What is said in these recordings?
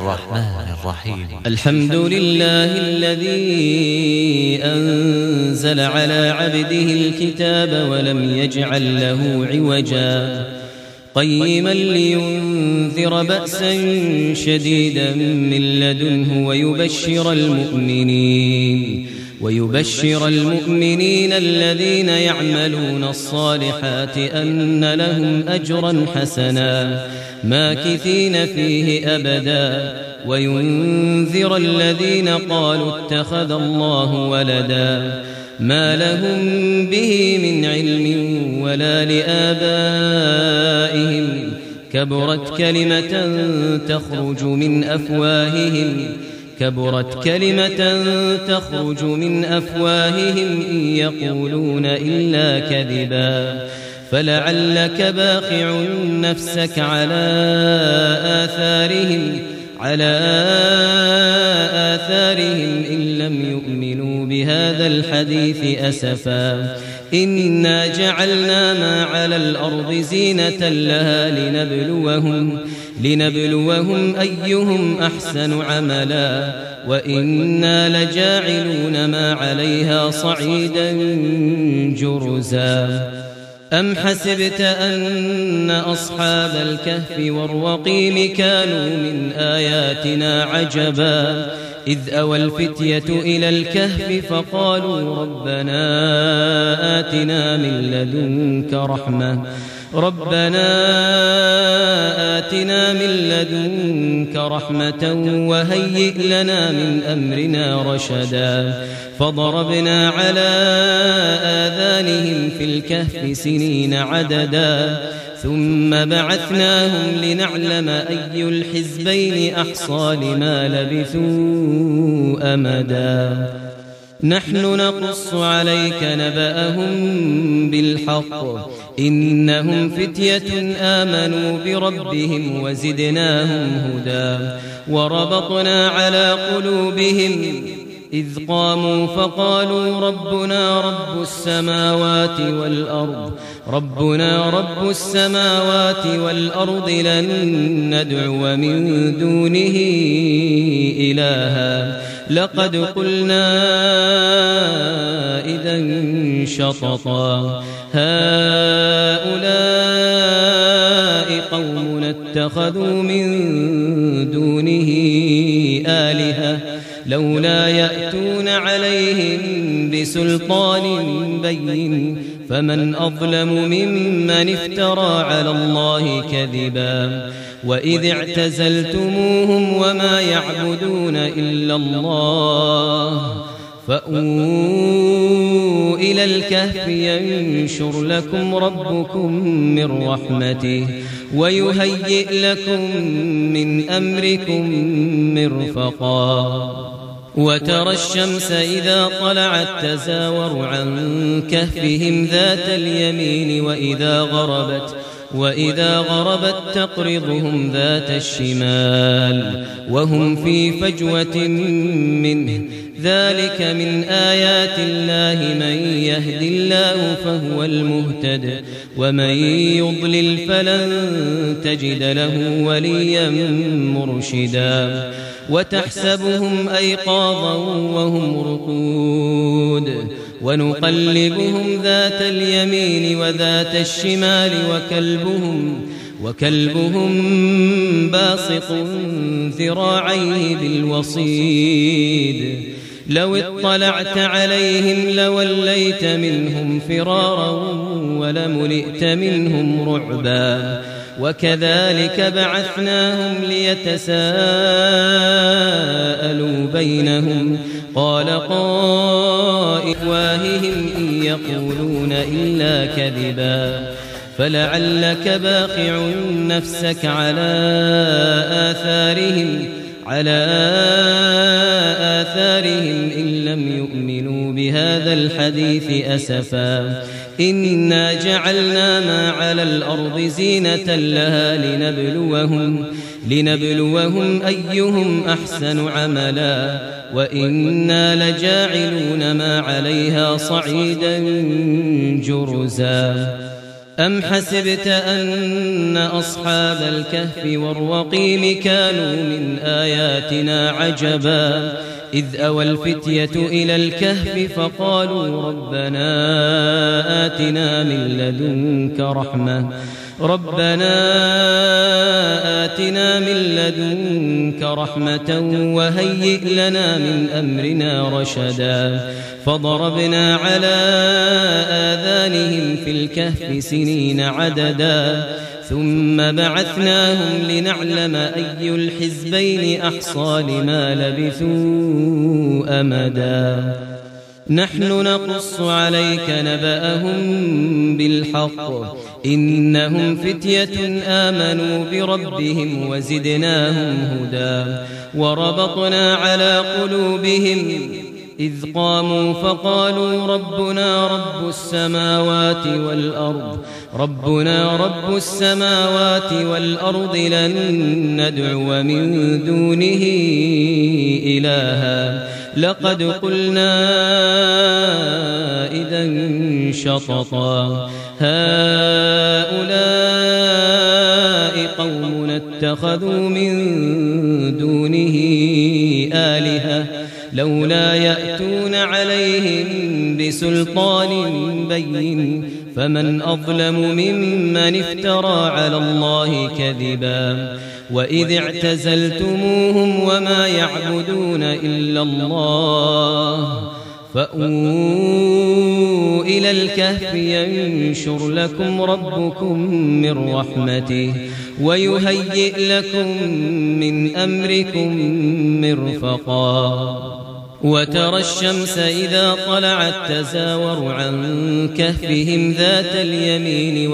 الرحمن الرحيم. الحمد لله الذي أنزل على عبده الكتاب ولم يجعل له عوجا قيما لينذر بأسا شديدا من لدنه ويبشر المؤمنين الذين يعملون الصالحات أن لهم أجرا حسنا ماكثين فيه أبدا وينذر الذين قالوا اتخذ الله ولدا ما لهم به من علم ولا لآبائهم كبرت كلمة تخرج من أفواههم إن يقولون إلا كذبا فلعلك باخع نفسك على آثارهم إن لم يؤمنوا بهذا الحديث أسفا إنا جعلنا ما على الأرض زينة لها لنبلوهم أيهم أحسن عملا وإنا لجاعلون ما عليها صعيدا جرزا أم حسبت أن أصحاب الكهف والرقيم كانوا من آياتنا عجبا إذ أوى الفتية إلى الكهف فقالوا ربنا آتنا من لدنك رحمة وهيئ لنا من أمرنا رشدا فضربنا على آذانهم في الكهف سنين عددا ثم بعثناهم لنعلم أي الحزبين أحصى لما لبثوا أمدا نحن نقص عليك نبأهم بالحق إنهم فتية آمنوا بربهم وزدناهم هدى وربطنا على قلوبهم إذ قاموا فقالوا ربنا رب السماوات والأرض لن ندعو من دونه إلها لقد قلنا إذا شططا هؤلاء قومنا اتخذوا من دونه آلهة لولا يأتون عليهم بسلطان بين فمن أظلم ممن افترى على الله كذبا وإذ اعتزلتموهم وما يعبدون إلا الله فأووا إلى الكهف ينشر لكم ربكم من رحمته ويهيئ لكم من أمركم مرفقا وترى الشمس إذا طلعت تزاور عن كهفهم ذات اليمين وإذا غربت تقرضهم ذات الشمال وهم في فجوة منه ذلك من آيات الله من يهد الله فهو المهتد ومن يضلل فلن تجد له وليا مرشدا وتحسبهم أيقاظا وهم رقود ونقلبهم ذات اليمين وذات الشمال وكلبهم باسط ذراعيه بالوصيد لو اطلعت عليهم لوليت منهم فرارا ولملئت منهم رعبا وكذلك بعثناهم ليتساءلوا بينهم قال قائل أفواههم إن يقولون إلا كذبا فلعلك باخع نفسك على آثارهم إن لم يؤمنوا بهذا الحديث أسفا إنا جعلنا ما على الأرض زينة لها لنبلوهم أيهم أحسن عملا وإنا لجاعلون ما عليها صعيدا جرزا أم حسبت أن أصحاب الكهف والرقيم كانوا من آياتنا عجبا إذ أوى الفتية إلى الكهف فقالوا ربنا آتنا من لدنك رحمة وهيئ لنا من أمرنا رشدا فضربنا على آذانهم في الكهف سنين عددا ثم بعثناهم لنعلم أي الحزبين أحصى لما لبثوا أمدا نحن نقص عليك نبأهم بالحق إنهم فتية آمنوا بربهم وزدناهم هدى وربطنا على قلوبهم إذ قاموا فقالوا ربنا رب السماوات والأرض لن ندعو من دونه إلها لقد قلنا إذا شططا هؤلاء قومنا اتخذوا من دونه آلهة لولا يأتون عليهم بسلطان بين فمن أظلم ممن افترى على الله كذبا وإذ اعتزلتموهم وما يعبدون إلا الله فأووا إلى الكهف ينشر لكم ربكم من رحمته ويهيئ لكم من أمركم مرفقا وترى الشمس إذا طلعت تزاور عن كهفهم ذات اليمين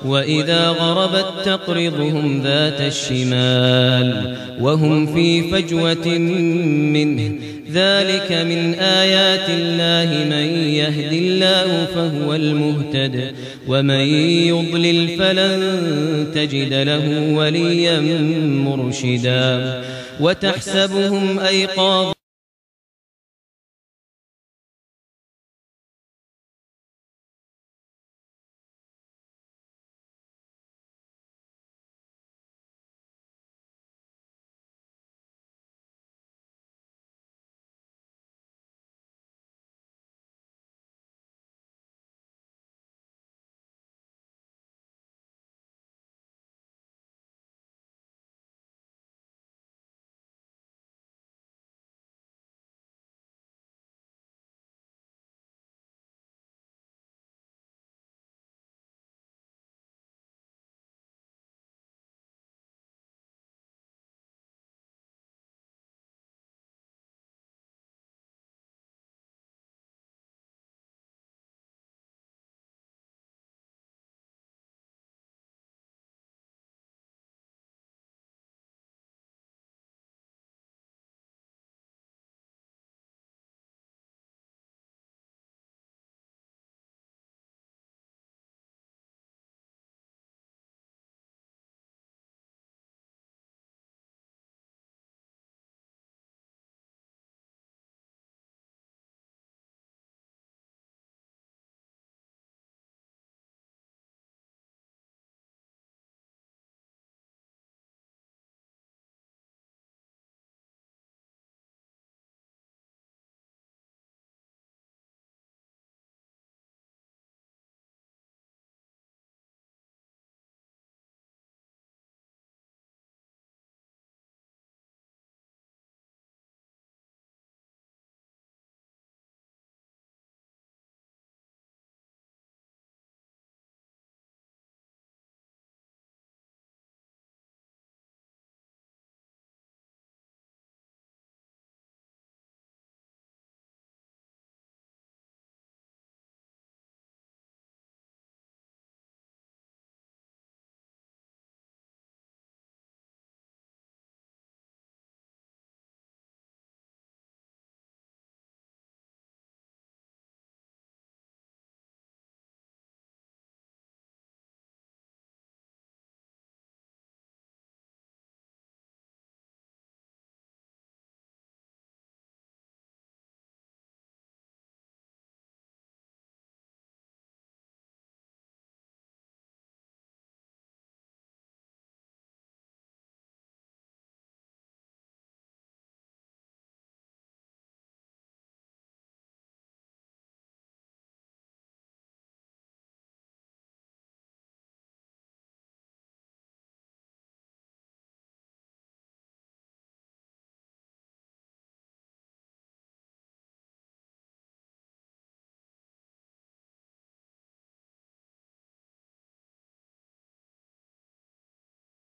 وإذا غربت تقرضهم ذات الشمال وهم في فجوة منه ذلك من آيات الله من يهد الله فهو المهتد ومن يضلل فلن تجد له وليا مرشدا وتحسبهم أيقاظا